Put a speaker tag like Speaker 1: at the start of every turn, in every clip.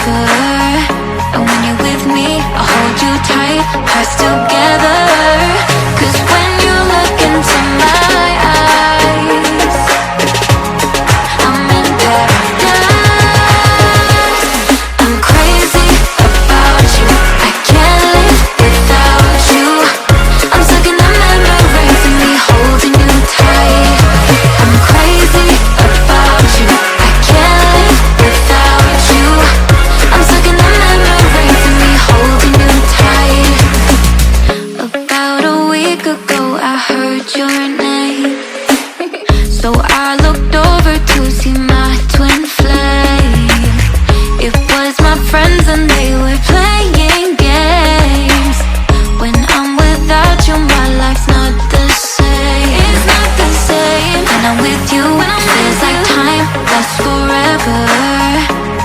Speaker 1: forever. And when you're with me, I'll hold you tight, press together. 'Cause when you look into my eyes, I'm in paradise. I'm crazy about you, I can't live without you. I'm stuck in the memories of me holding you tight. I'm crazy about you, I can't live without you. I'm stuck in the memories of me holding you tight. About a week ago I heard your name, so I looked over to see my twin flame. It was my friends and they were playing games. When I'm without you, my life's not the same. It's not the same. When I'm with you, feels like time lasts forever.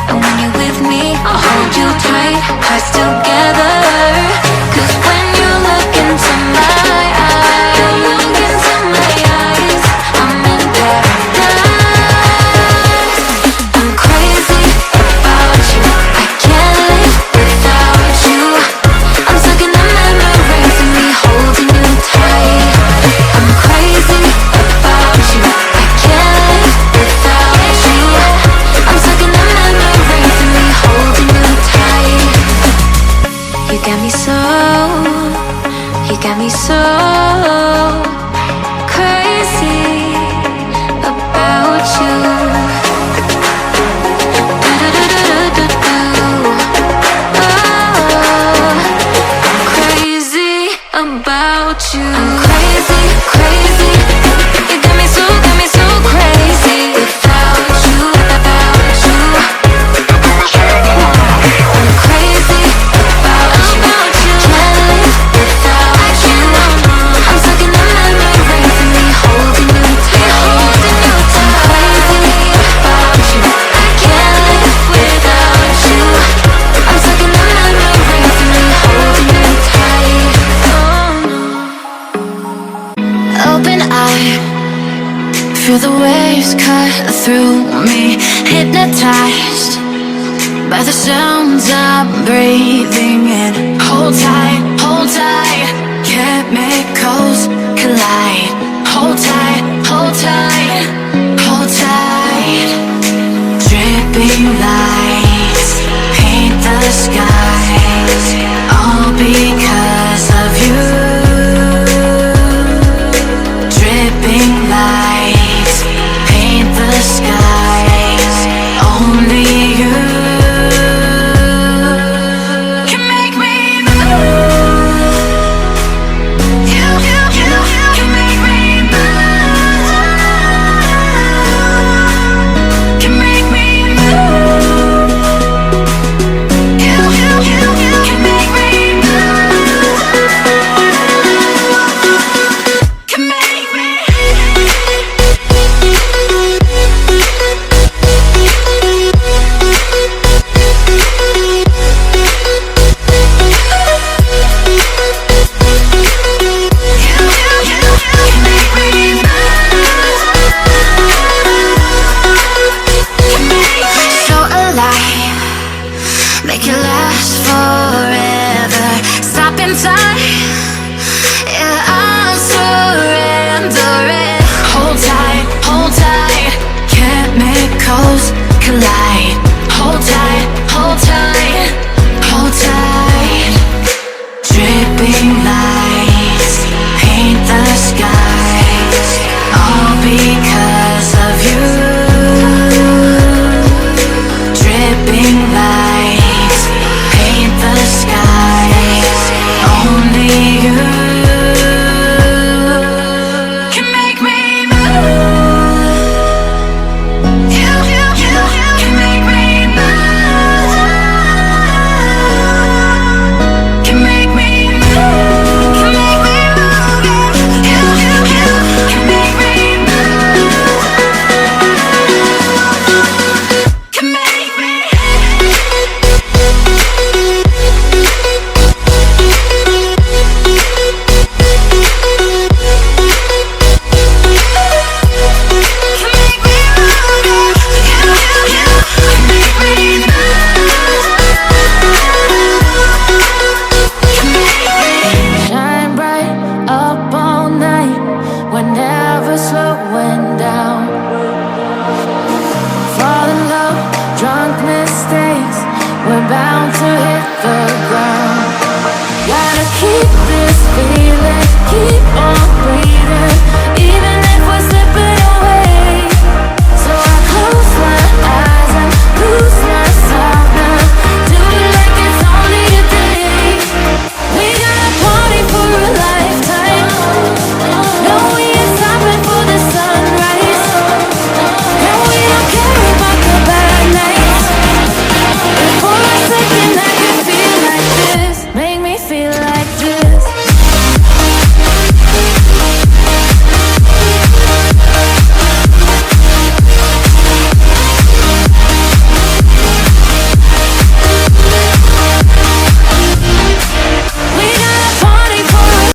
Speaker 1: And when you're with me, I'll hold you tight, press together. 'Cause when you look into my eyes, I'm in paradise. I'm crazy about you, I can't live without you. I'm stuck in the memories of me holding you tight. I'm crazy about you, I can't live without you. I'm stuck in the memories of me holding you tight. You got me so, you got me so crazy about you. Crazy about you. I'm crazy, crazy. You got me so crazy without you, without you. I'm crazy about you. Can't live without you. I'm stuck in the memories of me holding you tight. I'm crazy about you. I can't live without you. I'm stuck in the memories of me holding you tight. Open eye, feel the waves cut through me, hypnotized by the sounds I'm breathing in. Hold tight, chemicals collide. Hold tight, hold tight, hold tight. Dripping lights paint the skies, all because of you. Dripping lights paint the skies, only you can make me move. You can make me move. Can make me move. You can make me move. Can make me. So alive, make it last forever. Stop in time,